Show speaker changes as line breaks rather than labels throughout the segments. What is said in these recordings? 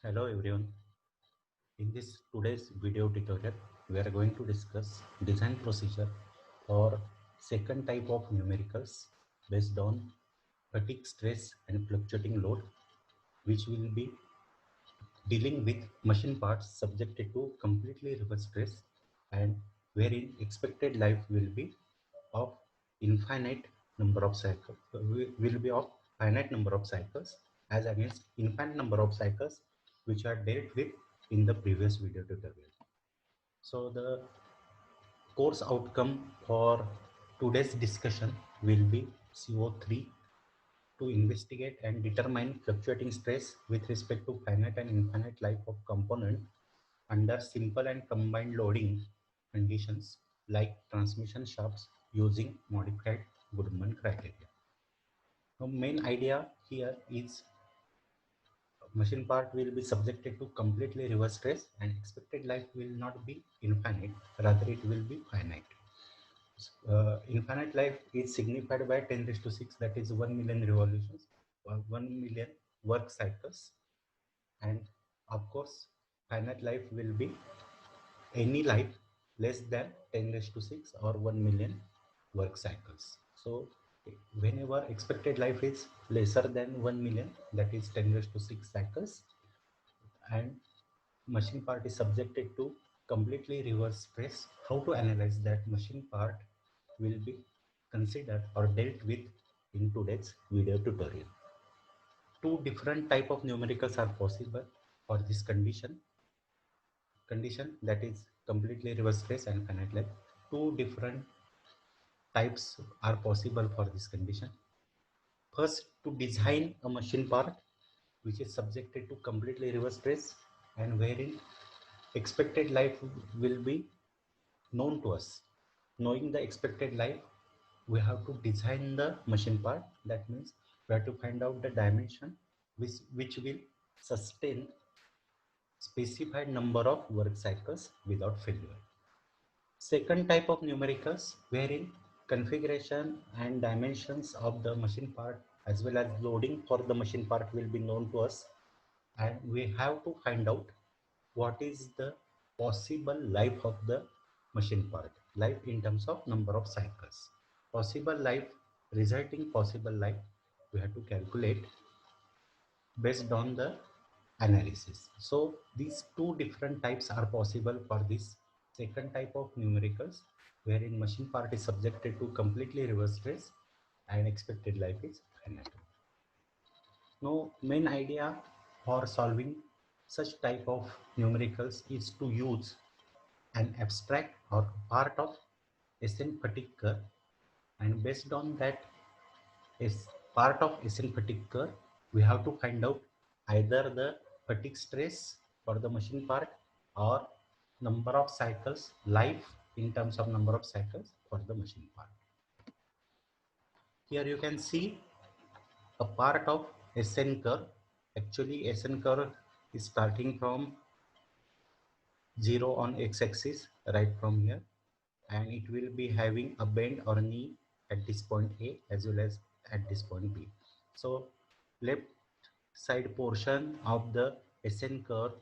Hello everyone. In this today's video tutorial, we are going to discuss design procedure for second type of numericals based on fatigue stress and fluctuating load, which will be dealing with machine parts subjected to completely reverse stress and wherein expected life will be of infinite number of cycles will be of finite number of cycles as against infinite number of cycles which are dealt with in the previous video tutorial. So the course outcome for today's discussion will be CO3 to investigate and determine fluctuating stress with respect to finite and infinite life of component under simple and combined loading conditions like transmission shafts using modified Goodman criteria. The main idea here is machine part will be subjected to completely reverse stress and expected life will not be infinite, rather it will be finite. Infinite life is signified by 10 raised to 6, that is 1 million revolutions, 1 million work cycles, and of course, finite life will be any life less than 10 raised to 6 or 1 million work cycles. So, whenever expected life is lesser than 1 million, that is 10 raised to 6 cycles, and machine part is subjected to completely reverse stress, how to analyze that machine part will be considered or dealt with in today's video tutorial. Two different type of numericals are possible for this condition that is completely reverse stress and finite life. Two different types are possible for this condition. First, to design a machine part which is subjected to completely reverse stress and wherein expected life will be known to us. Knowing the expected life, we have to design the machine part. That means we have to find out the dimension which will sustain specified number of work cycles without failure. Second type of numericals wherein configuration and dimensions of the machine part as well as loading for the machine part will be known to us, and we have to find out what is the possible life of the machine part, life in terms of number of cycles, possible life, resulting possible life we have to calculate based on the analysis. So these two different types are possible for this second type of numericals wherein machine part is subjected to completely reverse stress and expected life is finite. Now main idea for solving such type of numericals is to use an abstract or part of SN fatigue curve, and based on that is part of SN fatigue curve, we have to find out either the fatigue stress for the machine part or number of cycles life in terms of number of cycles for the machine part. Here you can see a part of SN curve. Actually SN curve is starting from 0 on x-axis right from here, and it will be having a bend or knee at this point A as well as at this point B. So left side portion of the SN curve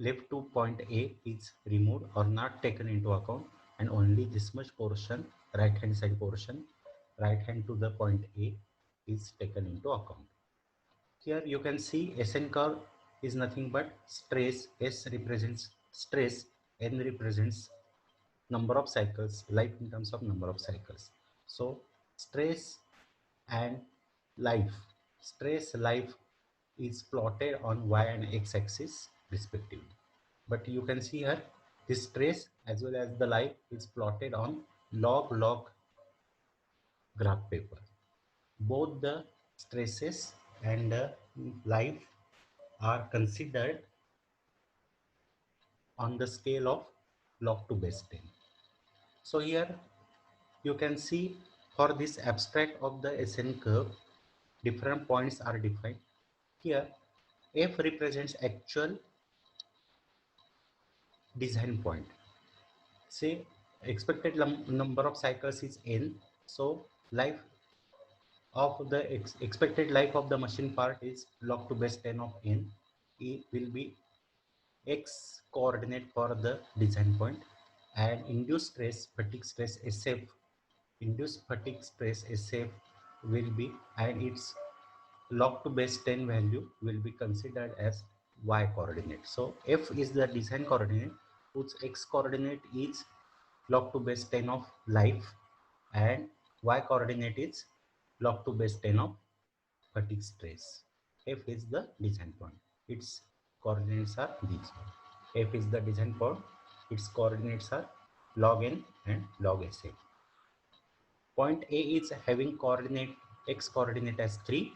left to point A is removed or not taken into account, and only this much portion, right hand side portion, right hand to the point A is taken into account. Here you can see SN curve is nothing but stress. S represents stress, N represents number of cycles, life in terms of number of cycles. So stress and life, stress life is plotted on y and x axis respectively. But you can see here this stress as well as the life is plotted on log graph paper. Both the stresses and the life are considered on the scale of log to base 10. So here you can see for this abstract of the SN curve, different points are defined. Here, F represents actual design point. Say expected number of cycles is N. So life of the expected life of the machine part is log to base 10 of N. will be x coordinate for the design point, and induced stress fatigue stress SF, induced fatigue stress SF will be, and its log to base 10 value will be considered as y coordinate. So F is the design coordinate whose x coordinate is log to base 10 of life, and y coordinate is log to base 10 of fatigue stress. F is the design point. Its coordinates are these. F is the design point. Its coordinates are log n and log SA. Point A is having coordinate x coordinate as 3,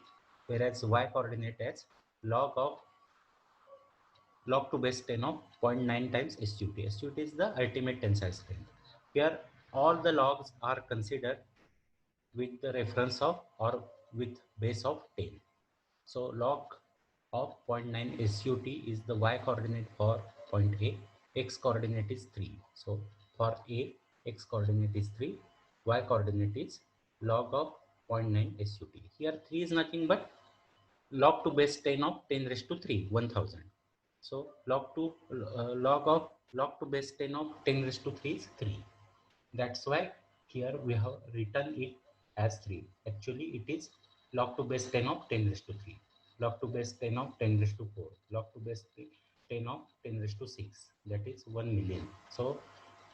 whereas y coordinate as log to base 10 of 0.9 times SUT. SUT is the ultimate tensile strength. Here all the logs are considered with the reference of or with base of 10. So log of 0.9 SUT is the y coordinate for point A, x coordinate is 3. So for A, x coordinate is 3, y coordinate is log of 0.9 SUT. Here 3 is nothing but log to base 10 of 10 raised to 3, 1000. So log to base 10 of 10 raised to 3 is 3. That's why here we have written it as 3. Actually, it is log to base 10 of 10 raised to 3, log to base 10 of 10 raised to 4, log to base 10 of 10 raised to 6. That is 1 million. So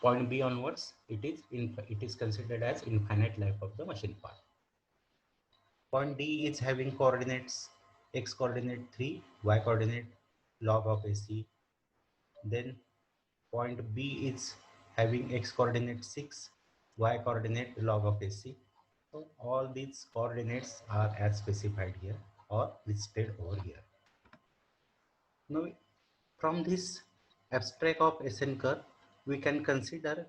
point B onwards, it is considered as infinite life of the machine part. Point D is having coordinates x coordinate 3, y coordinate log of AC. Then point B is having x coordinate 6, y coordinate log of AC. So all these coordinates are as specified here or listed over here. Now from this abstract of SN curve, we can consider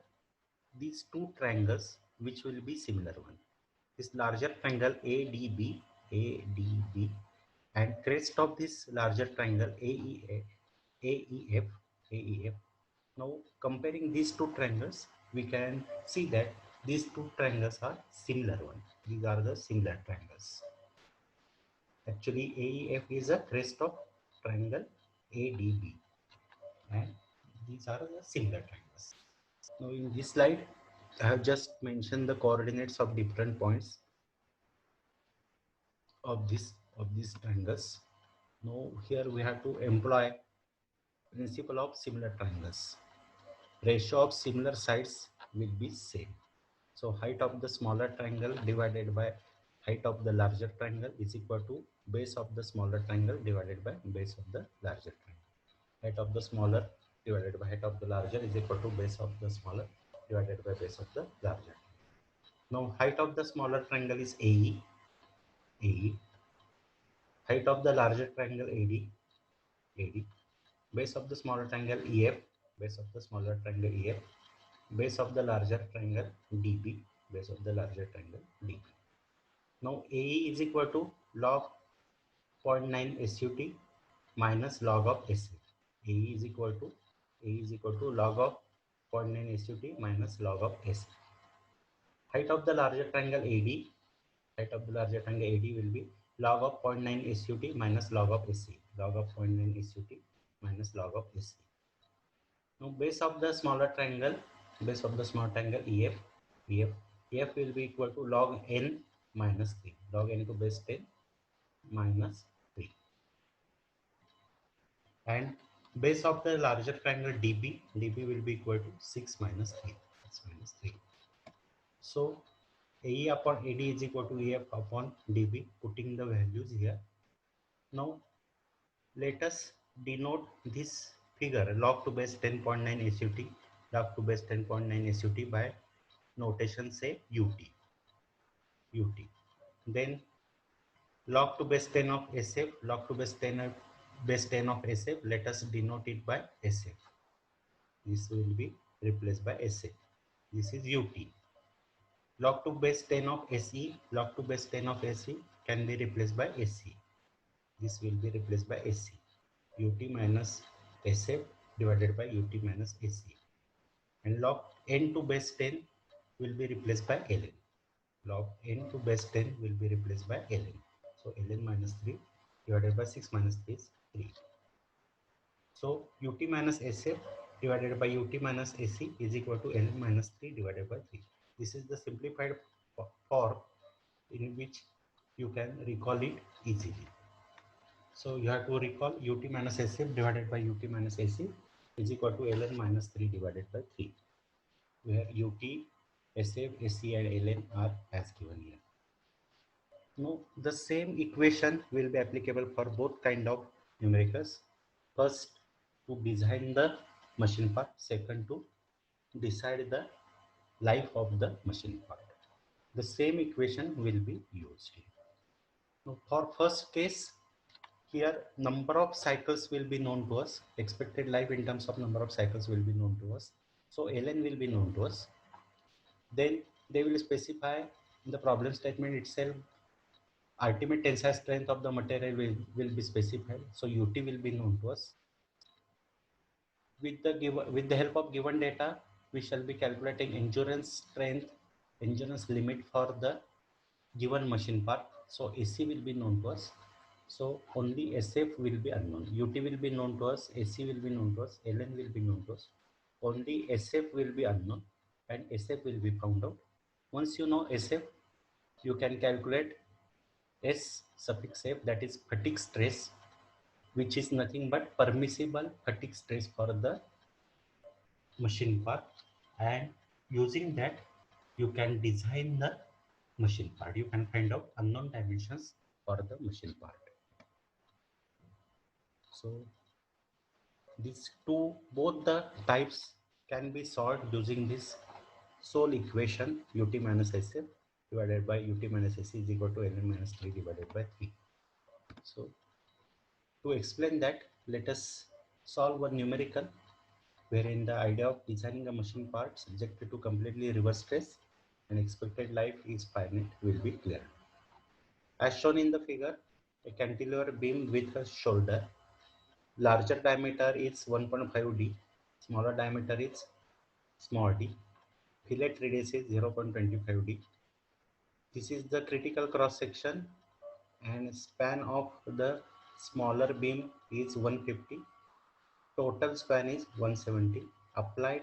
these two triangles which will be similar one. This larger triangle ADB, ADB, and crest of this larger triangle AEF, AEF. Now comparing these two triangles, we can see that these two triangles are similar one. These are the similar triangles. Actually, AEF is a crest of triangle ADB, and these are the similar triangles. Now in this slide, I have just mentioned the coordinates of different points of these triangles. Now here we have to employ principle of similar triangles. Ratio of similar sides will be same. So height of the smaller triangle divided by height of the larger triangle is equal to base of the smaller triangle divided by base of the larger triangle. Height of the smaller divided by height of the larger is equal to base of the smaller divided by base of the larger. Now height of the smaller triangle is AE. AE. Height of the larger triangle AD. AD. Base of the smaller triangle EF. Base of the smaller triangle EF. Base of the larger triangle DB. Base of the larger triangle DB. Now AE is equal to log 0.9 SUT minus log of SA. AE is equal to log of 0.9 SUT minus log of SA. Height of the larger triangle AD. Height of the larger triangle AD will be log of 0.9 SUT minus log of SC. Log of 0.9 SUT minus log of SC. Now base of the smaller triangle, base of the small triangle EF, EF will be equal to log n minus 3. Log n to base 10 minus 3. And base of the larger triangle DB, DB will be equal to 6 minus 3. 6 minus 3. So AE upon AD is equal to EF upon DB, putting the values here. Now let us denote this figure log to base 10.9 SUT, log to base 10.9 SUT by notation say UT. UT. Then log to base 10 of SF, log to base 10 of SF, let us denote it by SF. This will be replaced by SF. This is UT. Log to base 10 of SE, log to base 10 of SE can be replaced by SC. This will be replaced by SC. UT minus SF divided by UT minus SC. And log n to base 10 will be replaced by ln. Log n to base 10 will be replaced by ln. So ln minus 3 divided by 6 minus 3 is 3. So ut minus SF divided by ut minus AC is equal to ln minus 3 divided by 3. This is the simplified form in which you can recall it easily. So you have to recall ut minus SF divided by ut minus AC is equal to ln minus 3 divided by 3, where ut, SF, AC and ln are as given here. Now the same equation will be applicable for both kind of numericals. First, to design the machine part. Second, to decide the life of the machine part. The same equation will be used here. Now, for first case, here number of cycles will be known to us. Expected life in terms of number of cycles will be known to us. So ln will be known to us. Then they will specify in the problem statement itself ultimate tensile strength of the material will be specified. So ut will be known to us. With the help of given data, we shall be calculating endurance strength, endurance limit for the given machine part. So AC will be known to us. So only SF will be unknown. UT will be known to us, AC will be known to us, LN will be known to us. Only SF will be unknown and SF will be found out. Once you know SF, you can calculate S suffix F, that is fatigue stress, which is nothing but permissible fatigue stress for the machine part, and using that you can design the machine part. You can find out unknown dimensions for the machine part. So these two, both the types can be solved using this sole equation ut minus SF divided by ut minus AC is equal to ln minus 3 divided by 3. So to explain that, let us solve one numerical wherein the idea of designing a machine part subjected to completely reverse stress and expected life is finite will be clear. As shown in the figure, a cantilever beam with a shoulder, larger diameter is 1.5D, smaller diameter is small d, fillet radius is 0.25D. This is the critical cross section and span of the smaller beam is 150. Total span is 170. Applied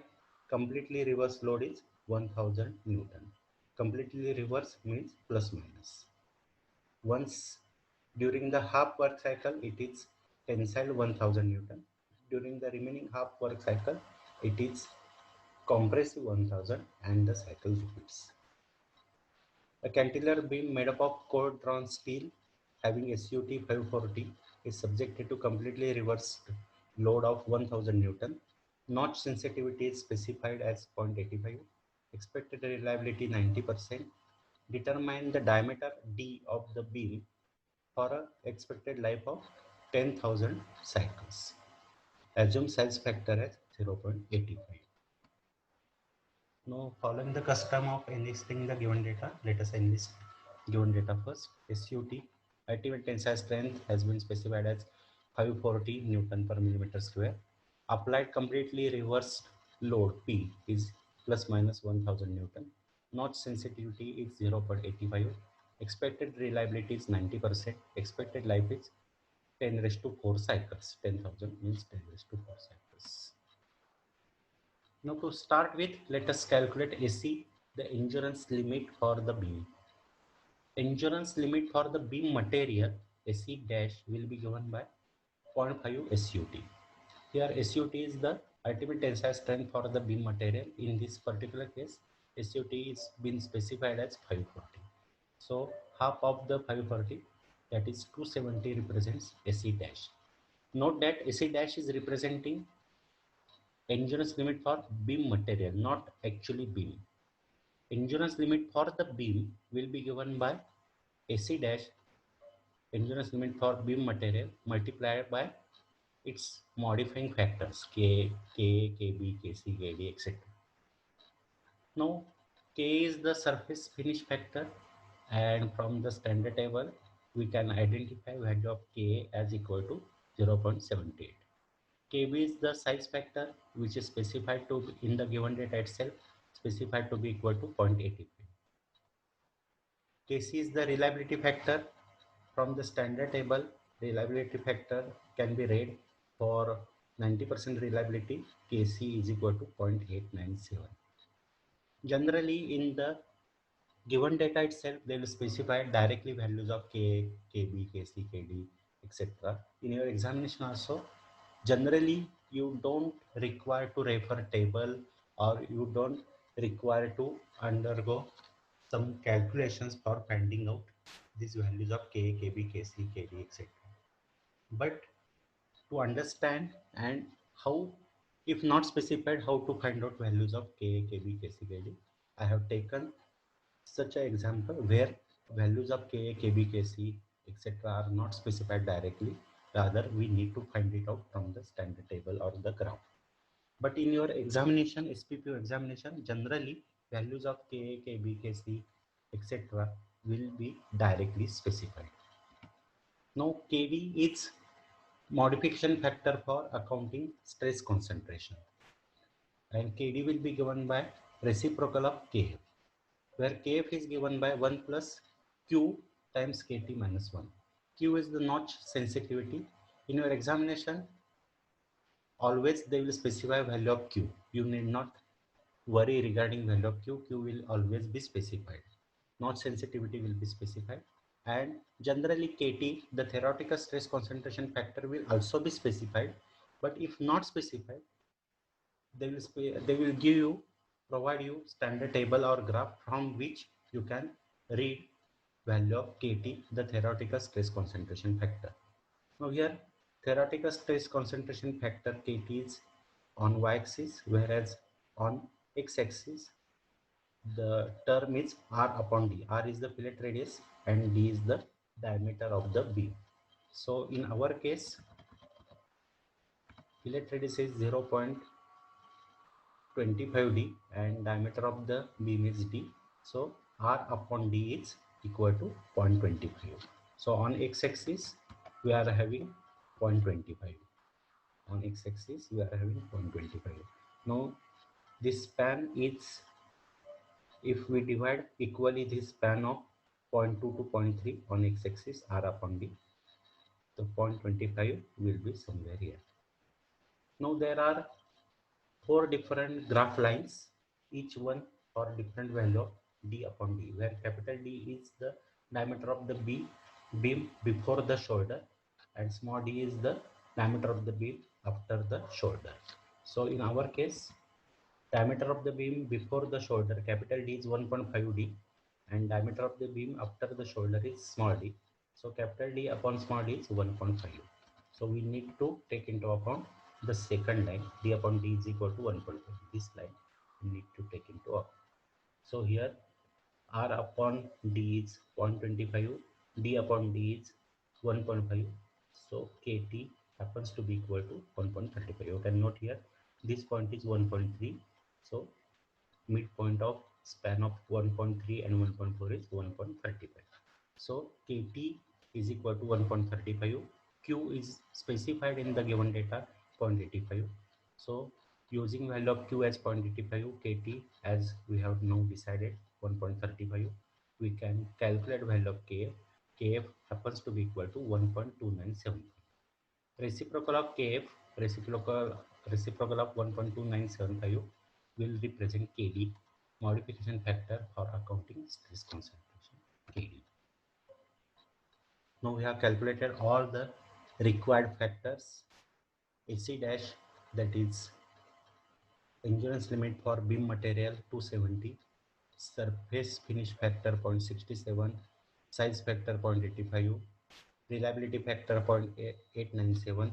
completely reverse load is 1000 Newton. Completely reverse means plus minus. Once during the half work cycle, it is tensile 1000 Newton. During the remaining half work cycle, it is compressive 1000 and the cycle repeats. A cantilever beam made up of core drawn steel having SUT 540 is subjected to completely reversed load of 1000 Newton. Notch sensitivity is specified as 0.85. Expected reliability 90%. Determine the diameter D of the beam for an expected life of 10,000 cycles. Assume size factor as 0.85. Now, following the custom of enlisting the given data, let us enlist given data first. SUT, ultimate tensile strength, has been specified as 540 Newton per millimeter square. Applied completely reversed load P is plus minus 1000 Newton. Notch sensitivity is 0.85. Expected reliability is 90%. Expected life is 10 raised to 4 cycles. 10,000 means 10 raised to 4 cycles. Now to start with, let us calculate AC, the endurance limit for the beam. Endurance limit for the beam material AC dash will be given by 0.5 SUT. Here SUT is the ultimate tensile strength for the beam material. In this particular case, SUT is been specified as 540. So half of the 540, that is 270, represents AC dash. Note that AC dash is representing endurance limit for beam material, not actually beam. Endurance limit for the beam will be given by AC dash, endurance limit for beam material, multiplied by its modifying factors K, KB, KC, KD, etc. Now K is the surface finish factor, and from the standard table we can identify value of K as equal to 0.78. KB is the size factor which is specified to in the given data itself, specified to be equal to 0.85. KC is the reliability factor. From the standard table, reliability factor can be read for 90% reliability, Kc is equal to 0.897. Generally, in the given data itself, they will specify directly values of K, Kb, Kc, Kd, etc. In your examination also, generally you don't require to refer table, or you don't require to undergo some calculations for finding out these values of K, Kb, Kc, Kd, etc. But to understand and how, if not specified, how to find out values of K, Kb, Kc, Kd, I have taken such an example where values of Ka, Kb, Kc, etc. are not specified directly. Rather, we need to find it out from the standard table or the graph. But in your examination, SPPO examination, generally values of Ka, Kb, Kc, etc. will be directly specified. Now, Kd is modification factor for accounting stress concentration, and Kd will be given by reciprocal of Kf, where Kf is given by 1 plus Q times Kt minus 1. Q is the notch sensitivity. In your examination, always they will specify value of Q. You need not worry regarding value of Q. Q will always be specified. Notch sensitivity will be specified. And generally Kt, the theoretical stress concentration factor, will also be specified. But if not specified, they will provide you standard table or graph from which you can read value of Kt, the theoretical stress concentration factor. Now here, theoretical stress concentration factor Kt is on y-axis, whereas on x-axis the term is R upon D. R is the fillet radius and D is the diameter of the beam. So in our case, fillet radius is 0.25D and diameter of the beam is D. So R upon D is equal to 0.25. So on x-axis we are having 0.25. On x-axis we are having 0.25. Now this span is, if we divide equally this span of 0.2 to 0.3 on x-axis R upon D, the 0.25 will be somewhere here. Now there are 4 different graph lines, each one for different value of D upon D, where capital D is the diameter of the beam before the shoulder and small d is the diameter of the beam after the shoulder. So in our case, diameter of the beam before the shoulder, capital D, is 1.5D and diameter of the beam after the shoulder is small d. So capital D upon small d is 1.5. So we need to take into account the second line, D upon D is equal to 1.5. This line we need to take into account. So here R upon D is 0.25, D upon D is 1.5. So Kt happens to be equal to 1.35. You can note here this point is 1.3. So midpoint of span of 1.3 and 1.4 is 1.35. So Kt is equal to 1.35. Q is specified in the given data 0.85. So using value of Q as 0.85, Kt as we have now decided 1.35, we can calculate value of Kf. Kf happens to be equal to 1.297. Reciprocal of Kf, reciprocal of 1.2975 will represent Kd, modification factor for accounting stress concentration, Kd. Now we have calculated all the required factors. AC dash, that is endurance limit for beam material 270, surface finish factor 0.67, size factor 0.85, reliability factor 0.897,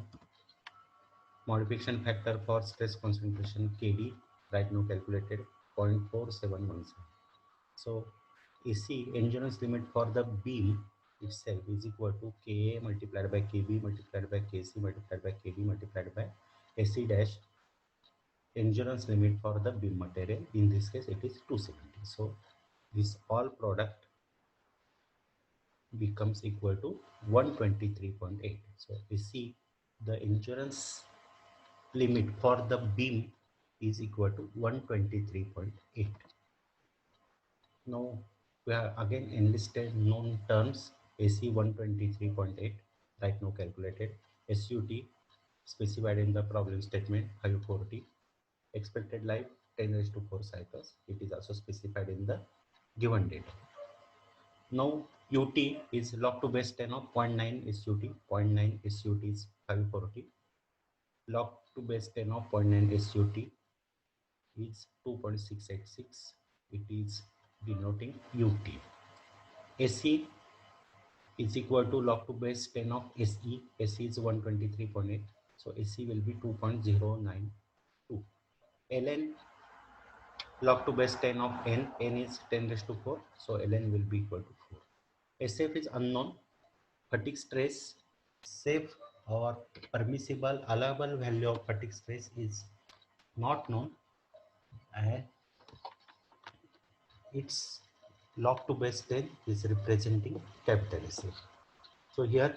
modification factor for stress concentration Kd, right now calculated 0.4717. So AC endurance limit for the beam itself is equal to Ka multiplied by Kb multiplied by Kc multiplied by Kd multiplied by AC dash endurance limit for the beam material. In this case it is 270. So this all product becomes equal to 123.8. So we see the endurance limit for the beam is equal to 123.8. Now we have again enlisted known terms. AC 123.8 right now calculated, SUT specified in the problem statement 540. Expected life 10 raised to 4 cycles. It is also specified in the given data. Now UT is log to base 10 of 0.9 is UT. 0.9 is UT is 540. Log to base 10 of 0.9 is UT is 2.686. It is denoting UT. AC is equal to log to base 10 of SE. SE is 123.8. So AC will be 2.092. ln log to base 10 of n. N is 10 raised to 4. So ln will be equal to 4. SF is unknown. Fatigue stress, safe or permissible allowable value of fatigue stress is not known, and its log to base 10 is representing capital SF. So here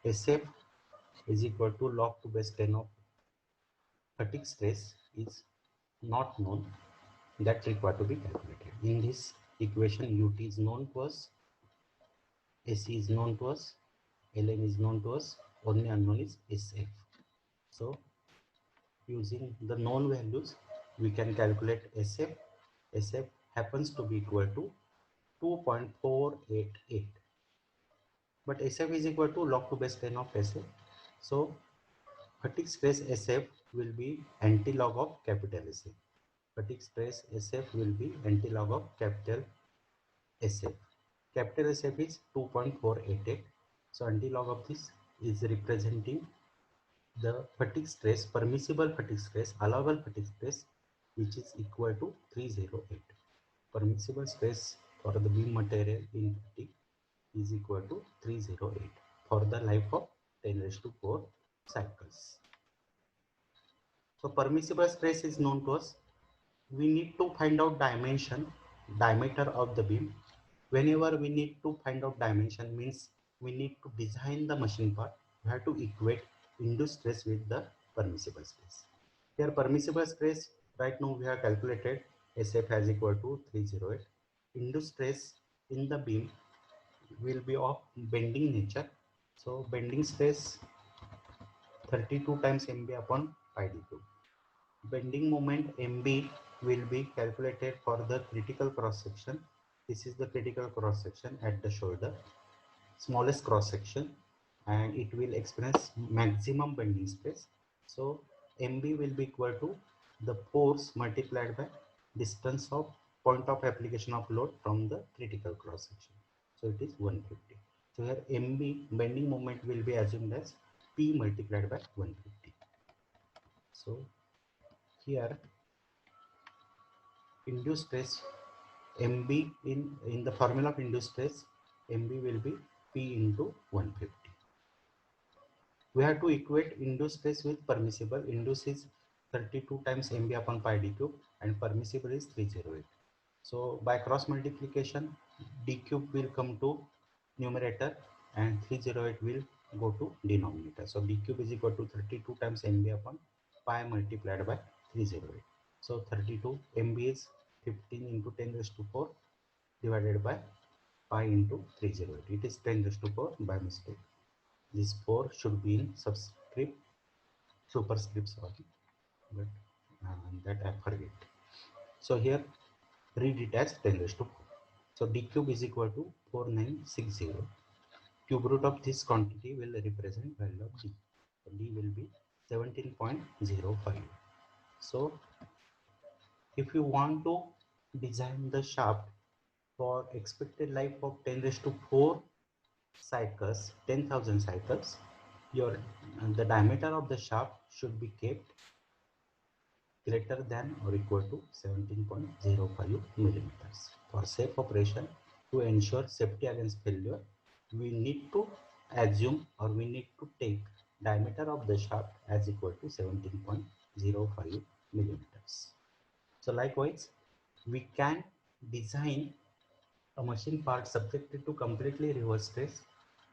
SF is equal to log to base 10 of fatigue stress is not known, that required to be calculated. In this equation, UT is known to us, AC is known to us, LN is known to us, only unknown is SF. So using the known values, we can calculate SF. SF happens to be equal to 2.488. But SF is equal to log to base 10 of SF. So fatigue stress SF will be anti-log of capital SF. Fatigue stress SF will be anti-log of capital SF. Capital SF is 2.488. So anti-log of this is representing the fatigue stress, permissible fatigue stress, allowable fatigue stress, which is equal to 308. Permissible stress for the beam material in fatigue is equal to 308 for the life of 10 raised to 4 cycles. So permissible stress is known to us. We need to find out diameter of the beam. Whenever we need to find out dimension, means we need to design the machine part, we have to equate induced stress with the permissible stress. Here permissible stress, right now we have calculated SF as equal to 308. Induced stress in the beam will be of bending nature. So bending stress 32 times MB upon pi d cube. Bending moment MB will be calculated for the critical cross section. This is the critical cross section at the shoulder, smallest cross section, and it will experience maximum bending stress. So MB will be equal to the force multiplied by distance of point of application of load from the critical cross section. So it is 150. So here MB bending moment will be assumed as P multiplied by 150. So here induced stress MB in the formula of induced stress, MB will be P into 150. We have to equate induced stress with permissible. Induced is 32 times MB upon pi d cube and permissible is 308. So by cross multiplication, d cube will come to numerator and 308 will go to denominator. So d cube is equal to 32 times MB upon pi multiplied by 308. So 32 MB is 15 into 10 raised to 4 divided by pi into 308. It is 10 raised to 4 by mistake. This 4 should be in superscript, sorry, but that I forget. So here read it as 10 raised to 4. So d cube is equal to 4960. Cube root of this quantity will represent value of d. So d will be 17.05. So if you want to design the shaft for expected life of 10 raised to 4 cycles, 10,000 cycles, the diameter of the shaft should be kept greater than or equal to 17.05 millimeters. For safe operation, to ensure safety against failure, we need to assume or we need to take diameter of the shaft as equal to 17.05 millimeters. So likewise, we can design a machine part subjected to completely reverse stress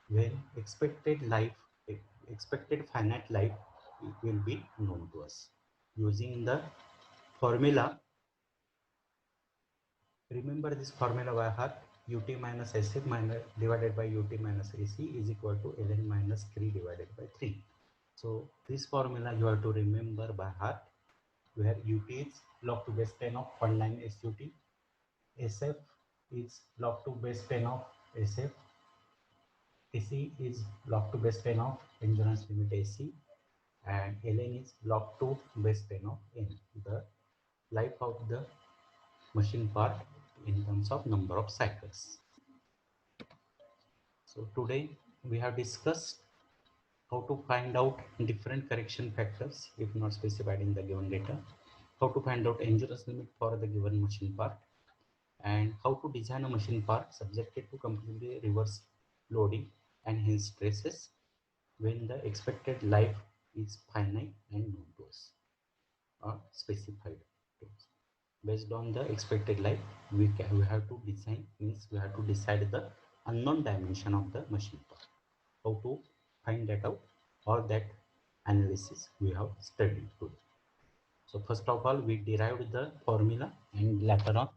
when expected finite life will be known to us. Using the formula, remember this formula by heart, ut minus SF minus divided by ut minus AC is equal to ln minus 3 divided by 3. So this formula you have to remember by heart, where UT is log to base 10 of one line SUT, SF is log to base 10 of SF, AC is log to base 10 of endurance limit AC, and ln is log to base 10 of n, the life of the machine part in terms of number of cycles. So today we have discussed how to find out different correction factors if not specified in the given data, how to find out endurance limit for the given machine part, and how to design a machine part subjected to completely reverse loading and hence stresses when the expected life is finite and known to us or specified to us. Based on the expected life, we have to design, means we have to decide the unknown dimension of the machine part. How to find that out, all that analysis we have studied today. So first of all, we derived the formula, and later on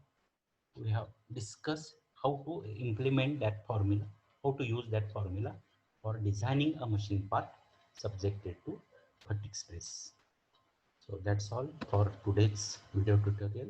we have discussed how to implement that formula, how to use that formula for designing a machine part subjected to fatigue stress. So that's all for today's video tutorial.